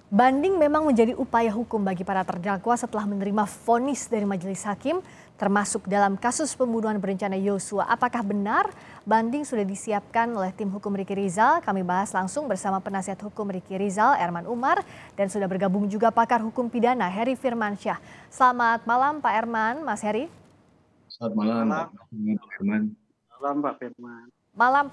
Banding memang menjadi upaya hukum bagi para terdakwa setelah menerima vonis dari majelis hakim, termasuk dalam kasus pembunuhan berencana Yosua. Apakah benar banding sudah disiapkan oleh tim hukum Riki Rizal? Kami bahas langsung bersama penasihat hukum Riki Rizal, Erman Umar, dan sudah bergabung juga pakar hukum pidana, Heri Firmansyah. Selamat malam Pak Erman, Mas Heri. Selamat malam, Malam, Pak Firman. malam Pak Firman. Malam,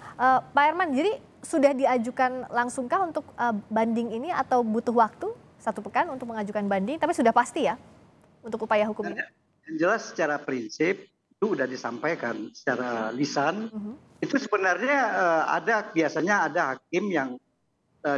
Pak Erman, jadi sudah diajukan langsungkah untuk banding ini atau butuh waktu 1 pekan untuk mengajukan banding? Tapi sudah pasti ya untuk upaya hukum ini? Yang jelas secara prinsip itu sudah disampaikan secara lisan. Itu sebenarnya biasanya ada hakim yang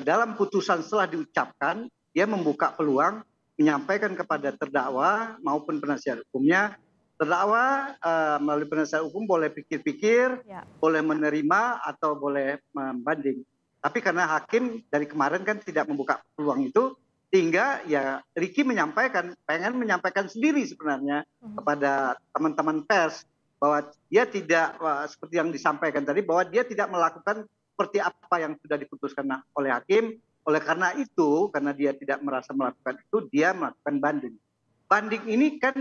dalam putusan setelah diucapkan, dia membuka peluang menyampaikan kepada terdakwa maupun penasihat hukumnya. Terdakwa melalui penasihat hukum boleh pikir-pikir, boleh menerima atau boleh membanding. Tapi karena hakim dari kemarin kan tidak membuka peluang itu, sehingga ya Riki pengen menyampaikan sendiri sebenarnya kepada teman-teman pers bahwa dia tidak seperti yang disampaikan tadi, bahwa dia tidak melakukan seperti apa yang sudah diputuskan oleh hakim. Oleh karena itu, karena dia tidak merasa melakukan itu, dia melakukan banding. Banding ini kan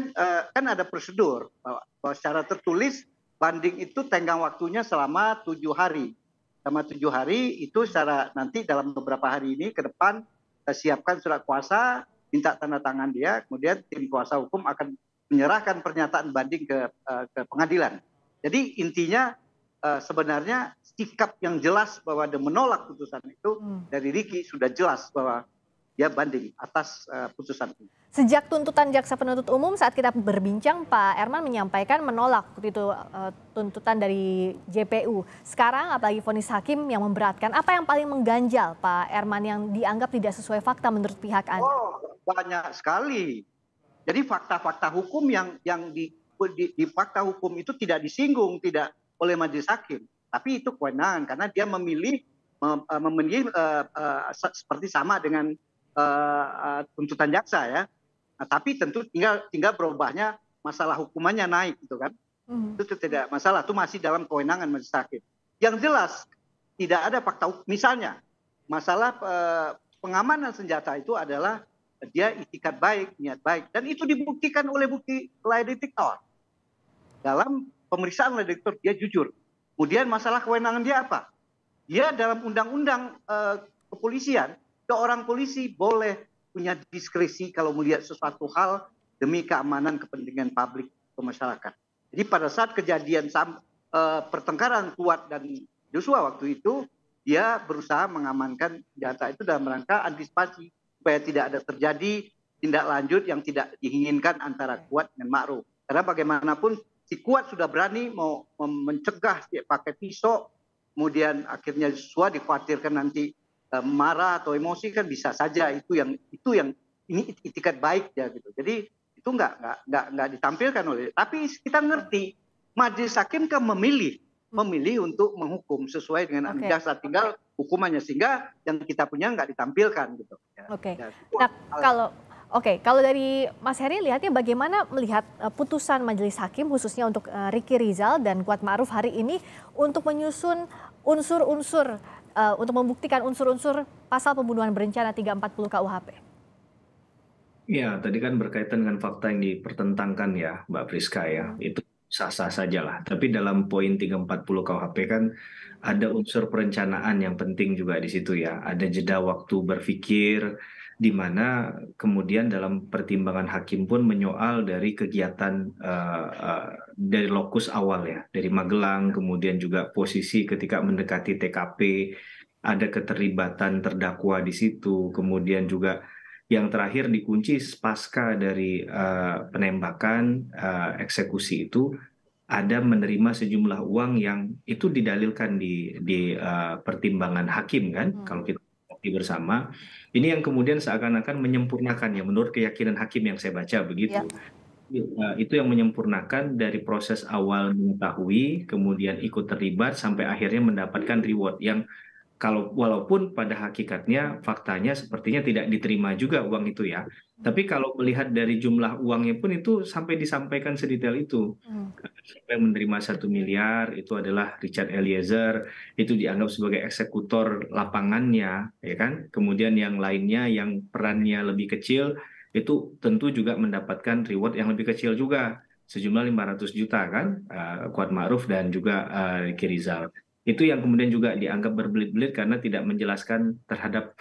ada prosedur bahwa secara tertulis banding itu tenggang waktunya selama 7 hari. Selama 7 hari itu secara nanti dalam beberapa hari ini ke depan siapkan surat kuasa, minta tanda tangan dia, kemudian tim kuasa hukum akan menyerahkan pernyataan banding ke pengadilan. Jadi intinya sebenarnya sikap yang jelas bahwa dia menolak putusan itu dari Riki sudah jelas bahwa dia banding atas putusan ini. Sejak tuntutan jaksa penuntut umum saat kita berbincang, Pak Erman menyampaikan menolak itu tuntutan dari JPU. Sekarang apalagi vonis hakim yang memberatkan, apa yang paling mengganjal Pak Erman yang dianggap tidak sesuai fakta menurut pihak Anda? Oh, banyak sekali. Jadi fakta-fakta hukum yang di fakta hukum itu tidak disinggung tidak oleh majelis hakim, tapi itu kewenangan karena dia memilih seperti sama dengan tuntutan jaksa ya. Nah, tapi tentu tinggal berubahnya masalah hukumannya naik gitu kan. Itu tidak masalah, itu masih dalam kewenangan majelis hakim. Yang jelas tidak ada fakta hukum. Misalnya masalah pengamanan senjata itu adalah dia itikat baik, niat baik, dan itu dibuktikan oleh bukti lie detector. Dalam pemeriksaan lie detector dia jujur. Kemudian masalah kewenangan dia apa? Dia dalam undang-undang kepolisian, seorang polisi boleh punya diskresi kalau melihat sesuatu hal demi keamanan kepentingan publik atau masyarakat. Jadi pada saat kejadian pertengkaran Kuat dan Joshua waktu itu, dia berusaha mengamankan senjata itu dalam rangka antisipasi supaya tidak ada terjadi tindak lanjut yang tidak diinginkan antara Kuat dan Ma'ruf. Karena bagaimanapun si Kuat sudah berani mau mencegah dia pakai pisau, kemudian akhirnya Joshua dikhawatirkan nanti marah atau emosi kan bisa saja itu yang ini itikat baik ya gitu. Jadi itu nggak ditampilkan oleh. Tapi kita ngerti majelis hakim kan memilih untuk menghukum sesuai dengan jaksa, tinggal hukumannya sehingga yang kita punya nggak ditampilkan gitu. Oke. Nah kalau dari Mas Heri lihatnya bagaimana melihat putusan majelis hakim khususnya untuk Riki Rizal dan Kuat Ma'ruf hari ini untuk menyusun unsur-unsur untuk membuktikan unsur-unsur pasal pembunuhan berencana 340 KUHP. Ya, tadi kan berkaitan dengan fakta yang dipertentangkan ya, Mbak Priska ya. Itu sah-sah saja lah. Tapi dalam poin 340 KUHP kan ada unsur perencanaan yang penting juga di situ ya. Ada jeda waktu berpikir, di mana kemudian dalam pertimbangan hakim pun menyoal dari kegiatan dari lokus awal ya, dari Magelang, kemudian juga posisi ketika mendekati TKP, ada keterlibatan terdakwa di situ, kemudian juga yang terakhir dikunci pasca dari penembakan eksekusi itu ada menerima sejumlah uang yang itu didalilkan di pertimbangan hakim kan, kalau kita bersama ini yang kemudian seakan-akan menyempurnakan ya menurut keyakinan hakim yang saya baca begitu. Itu yang menyempurnakan dari proses awal mengetahui kemudian ikut terlibat sampai akhirnya mendapatkan reward yang Walaupun pada hakikatnya faktanya sepertinya tidak diterima juga uang itu ya. Tapi kalau melihat dari jumlah uangnya pun itu sampai disampaikan sedetail itu. Siapa yang menerima 1 miliar itu adalah Richard Eliezer, itu dianggap sebagai eksekutor lapangannya, ya kan? Kemudian yang lainnya yang perannya lebih kecil itu tentu juga mendapatkan reward yang lebih kecil juga, sejumlah 500 juta kan, Kuat Ma'ruf dan juga Ricky Rizal. Itu yang kemudian juga dianggap berbelit-belit karena tidak menjelaskan terhadap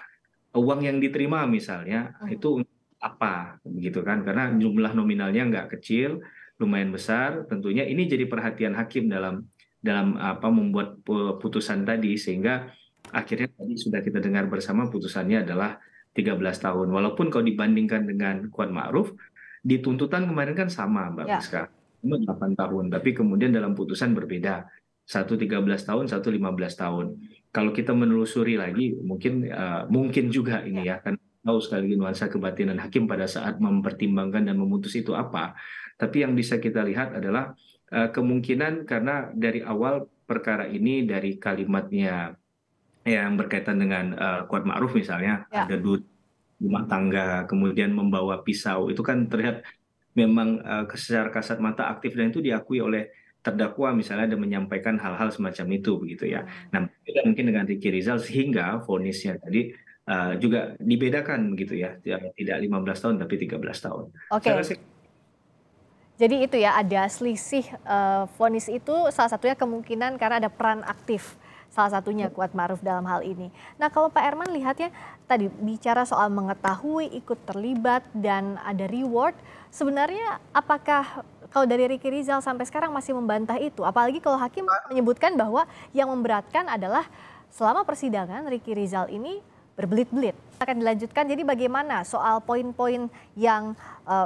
uang yang diterima misalnya itu untuk apa begitu kan, karena jumlah nominalnya nggak kecil, lumayan besar. Tentunya ini jadi perhatian hakim dalam dalam apa membuat putusan tadi, sehingga akhirnya tadi sudah kita dengar bersama putusannya adalah 13 tahun. Walaupun kalau dibandingkan dengan Kuat Ma'ruf di tuntutan kemarin kan sama Mbak Ya. Priska, cuma 8 tahun, tapi kemudian dalam putusan berbeda. Satu 13 tahun, satu 15 tahun. Kalau kita menelusuri lagi, mungkin juga ini ya, kan tahu sekali nuansa kebatinan hakim pada saat mempertimbangkan dan memutus itu apa. Tapi yang bisa kita lihat adalah kemungkinan karena dari awal perkara ini dari kalimatnya yang berkaitan dengan Kuat Ma'ruf misalnya, Ya. ada rumah tangga, kemudian membawa pisau, itu kan terlihat memang secara kasat mata aktif dan itu diakui oleh terdakwa misalnya ada menyampaikan hal-hal semacam itu begitu ya. Nah, beda mungkin dengan Ricky Rizal sehingga vonisnya tadi juga dibedakan begitu ya, tidak 15 tahun tapi 13 tahun. Saya Oke. rasa Jadi itu ya, ada selisih vonis itu salah satunya kemungkinan karena ada peran aktif salah satunya Kuat Ma'ruf dalam hal ini. Nah, kalau Pak Herman lihatnya tadi bicara soal mengetahui, ikut terlibat dan ada reward, sebenarnya apakah kalau dari Ricky Rizal sampai sekarang masih membantah itu? Apalagi kalau hakim menyebutkan bahwa yang memberatkan adalah selama persidangan Ricky Rizal ini berbelit-belit. Akan dilanjutkan, jadi bagaimana soal poin-poin yang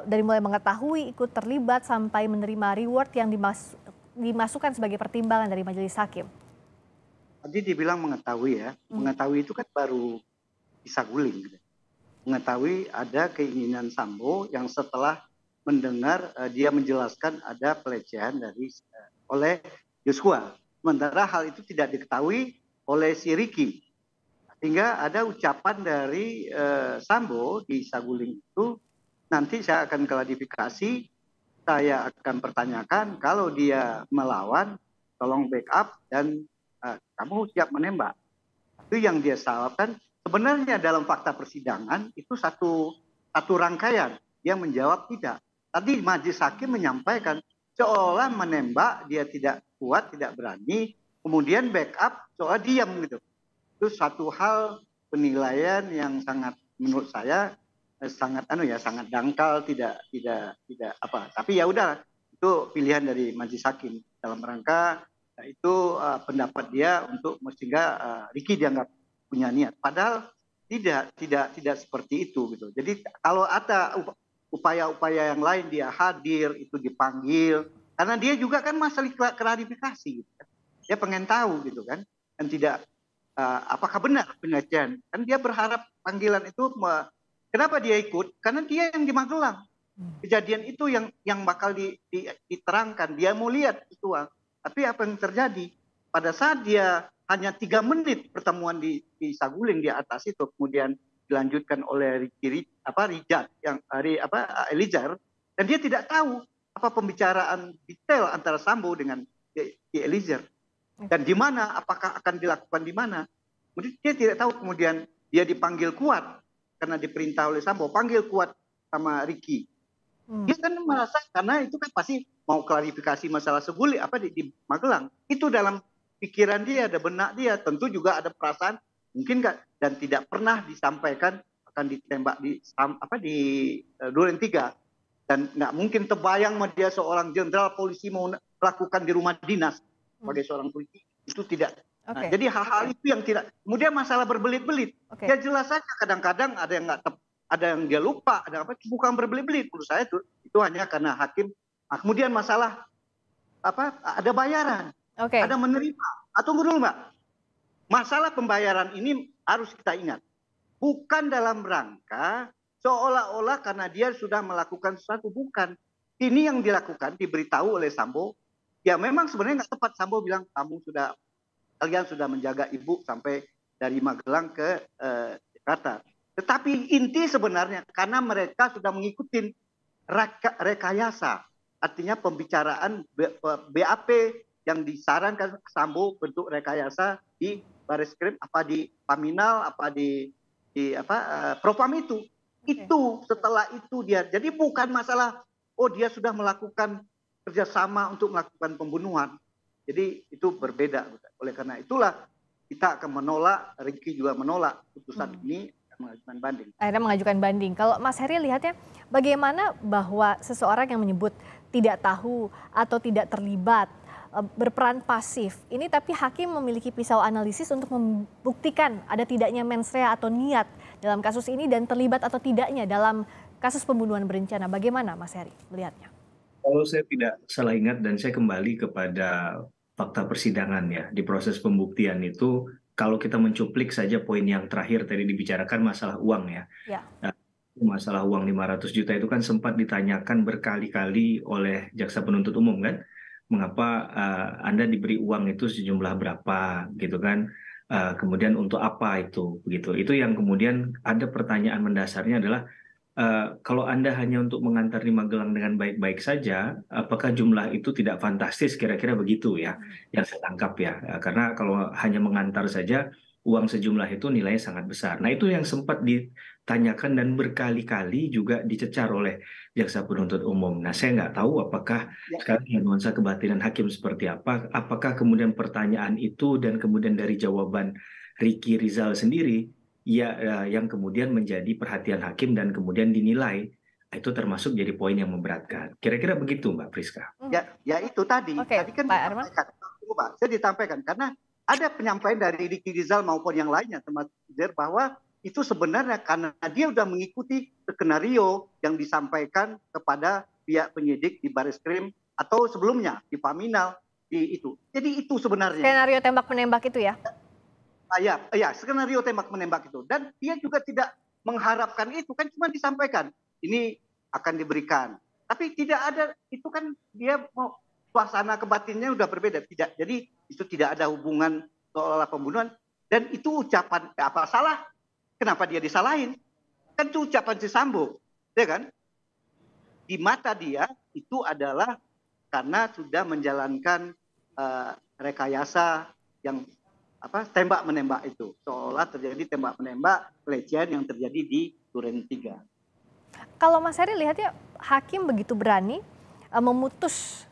dari mulai mengetahui, ikut terlibat, sampai menerima reward yang dimasukkan sebagai pertimbangan dari majelis hakim? Tadi dibilang mengetahui ya, mengetahui itu kan baru bisa guling. Gitu. Mengetahui ada keinginan Sambo yang setelah mendengar dia menjelaskan ada pelecehan oleh Joshua. Sementara hal itu tidak diketahui oleh si Ricky. Sehingga ada ucapan dari Sambo di saguling itu, nanti saya akan klarifikasi, saya akan pertanyakan kalau dia melawan, tolong backup dan kamu siap menembak. Itu yang dia salahkan. Sebenarnya dalam fakta persidangan itu satu rangkaian. Dia menjawab tidak. Tadi majelis hakim menyampaikan seolah menembak dia tidak kuat, tidak berani, kemudian backup seolah diam gitu. Itu satu hal penilaian yang sangat menurut saya sangat sangat dangkal, tidak apa. Tapi ya udah, itu pilihan dari majelis hakim dalam rangka itu pendapat dia untuk sehingga Ricky dianggap punya niat. Padahal tidak seperti itu gitu. Jadi kalau ada upaya-upaya yang lain dia hadir, itu dipanggil, karena dia juga kan masalah klarifikasi gitu kan. Dia pengen tahu gitu kan, dan tidak apakah benar penelitian. Kan dia berharap panggilan itu kenapa dia ikut? Karena dia yang di Magelang. Kejadian itu yang bakal diterangkan. Dia mau lihat itu. Tapi apa yang terjadi? Pada saat dia hanya 3 menit pertemuan di Saguling di atas itu, kemudian dilanjutkan oleh Rijat yang Eliezer, dan dia tidak tahu apa pembicaraan detail antara Sambo dengan Eliezer dan di mana, apakah akan dilakukan di mana. Kemudian dia tidak tahu, kemudian dia dipanggil Kuat karena diperintah oleh Sambo, panggil Kuat sama Ricky. Dia kan merasa karena itu kan pasti mau klarifikasi masalah Saguling di Magelang. Itu dalam pikiran dia, ada benak dia, tentu juga ada perasaan mungkin nggak, dan tidak pernah disampaikan akan ditembak di Duren 3, dan nggak mungkin terbayang dia seorang jenderal polisi mau melakukan di rumah dinas sebagai seorang polisi, itu tidak. Nah, jadi hal-hal itu yang tidak. Kemudian masalah berbelit-belit, ya jelas saja kadang-kadang ada yang nggak ada yang dia lupa, ada apa, bukan berbelit-belit menurut saya itu hanya karena hakim. Nah, kemudian masalah ada bayaran, ada menerima. Tunggu dulu Mbak, masalah pembayaran ini harus kita ingat, bukan dalam rangka seolah-olah karena dia sudah melakukan sesuatu, bukan. Ini yang dilakukan, diberitahu oleh Sambo. Ya memang sebenarnya nggak tepat Sambo bilang kalian sudah menjaga ibu sampai dari Magelang ke Jakarta. Tetapi inti sebenarnya karena mereka sudah mengikuti rekayasa, artinya pembicaraan BAP yang disarankan Sambo bentuk rekayasa di Bareskrim, apa di Paminal, apa di Propam itu. Itu setelah itu dia, jadi bukan masalah dia sudah melakukan kerjasama untuk melakukan pembunuhan. Jadi itu berbeda. Oleh karena itulah kita akan menolak, Ricky juga menolak putusan ini, mengajukan banding. Akhirnya mengajukan banding. Kalau Mas Heri lihatnya bagaimana bahwa seseorang yang menyebut tidak tahu atau tidak terlibat, berperan pasif ini, tapi hakim memiliki pisau analisis untuk membuktikan ada tidaknya mens rea atau niat dalam kasus ini dan terlibat atau tidaknya dalam kasus pembunuhan berencana. Bagaimana Mas Heri melihatnya? Kalau saya tidak salah ingat dan saya kembali kepada fakta persidangan ya, di proses pembuktian itu kalau kita mencuplik saja poin yang terakhir tadi dibicarakan masalah uang ya. Nah, masalah uang 500 juta itu kan sempat ditanyakan berkali-kali oleh jaksa penuntut umum kan. Mengapa Anda diberi uang itu sejumlah berapa gitu kan. Kemudian untuk apa itu begitu. Itu yang kemudian ada pertanyaan mendasarnya adalah kalau Anda hanya untuk mengantar di Magelang dengan baik-baik saja, apakah jumlah itu tidak fantastis? Kira-kira begitu ya, yang saya tangkap ya. Karena kalau hanya mengantar saja, uang sejumlah itu nilainya sangat besar. Nah itu yang sempat ditanyakan dan berkali-kali juga dicecar oleh jaksa penuntut umum. Nah saya nggak tahu apakah sekarang nuansa kebatinan hakim seperti apa. Apakah kemudian pertanyaan itu dan kemudian dari jawaban Ricky Rizal sendiri ya yang kemudian menjadi perhatian hakim dan kemudian dinilai itu termasuk jadi poin yang memberatkan. Kira-kira begitu Mbak Priska. Ya itu tadi. Tadi kan saya ditampaikan karena ada penyampaian dari Ricky Rizal maupun yang lainnya termasuk bahwa itu sebenarnya karena dia sudah mengikuti skenario yang disampaikan kepada pihak penyidik di Bareskrim atau sebelumnya di Paminal di itu. Jadi itu sebenarnya. Skenario tembak menembak itu ya? Ya, skenario tembak menembak itu. Dan dia juga tidak mengharapkan itu, kan cuma disampaikan ini akan diberikan. Tapi tidak ada, itu kan dia mau suasana kebatinnya udah berbeda. Tidak, jadi itu tidak ada hubungan seolah pembunuhan. Dan itu ucapan, apa salah? Kenapa dia disalahin? Kan itu ucapan si Sambo, ya kan? Di mata dia itu adalah karena sudah menjalankan rekayasa yang tembak menembak itu, seolah terjadi tembak menembak pelecehan yang terjadi di Duren 3. Kalau Mas Heri lihatnya hakim begitu berani memutus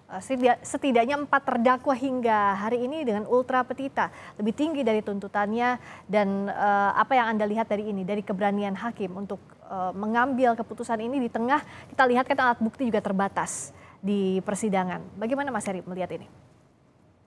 setidaknya 4 terdakwa hingga hari ini dengan ultra petita, lebih tinggi dari tuntutannya, dan apa yang Anda lihat dari ini, dari keberanian hakim untuk mengambil keputusan ini di tengah kita lihat kan alat bukti juga terbatas di persidangan. Bagaimana Mas Heri melihat ini?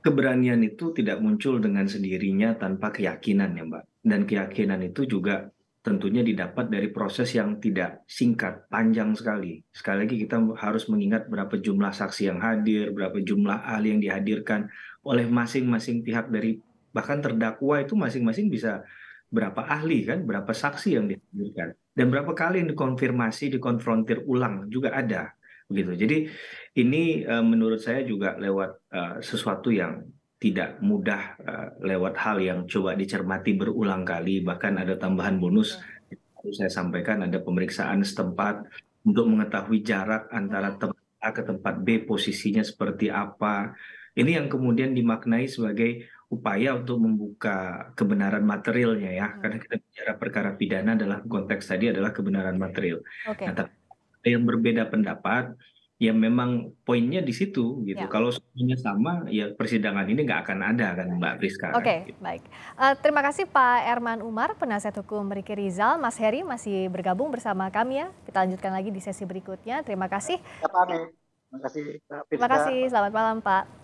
Keberanian itu tidak muncul dengan sendirinya tanpa keyakinan ya Mbak. Dan keyakinan itu juga tentunya didapat dari proses yang tidak singkat, panjang sekali. Sekali lagi kita harus mengingat berapa jumlah saksi yang hadir, berapa jumlah ahli yang dihadirkan oleh masing-masing pihak dari bahkan terdakwa itu masing-masing bisa berapa ahli kan, berapa saksi yang dihadirkan. Dan berapa kali yang dikonfirmasi, dikonfrontir ulang juga ada. Begitu. Jadi ini menurut saya juga lewat sesuatu yang tidak mudah, lewat hal yang coba dicermati berulang kali, bahkan ada tambahan bonus. Saya sampaikan ada pemeriksaan setempat untuk mengetahui jarak antara tempat A ke tempat B, posisinya seperti apa. Ini yang kemudian dimaknai sebagai upaya untuk membuka kebenaran materialnya ya, karena kita bicara perkara pidana dalam konteks tadi adalah kebenaran material. Nah, tapi yang berbeda pendapat, ya memang poinnya di situ gitu. Kalau semuanya sama, ya persidangan ini nggak akan ada kan Mbak Priska. Oke, baik. Terima kasih Pak Erman Umar, penasihat hukum Ricky Rizal. Mas Heri masih bergabung bersama kami ya. Kita lanjutkan lagi di sesi berikutnya. Terima kasih. Terima kasih. Terima kasih. Selamat malam Pak.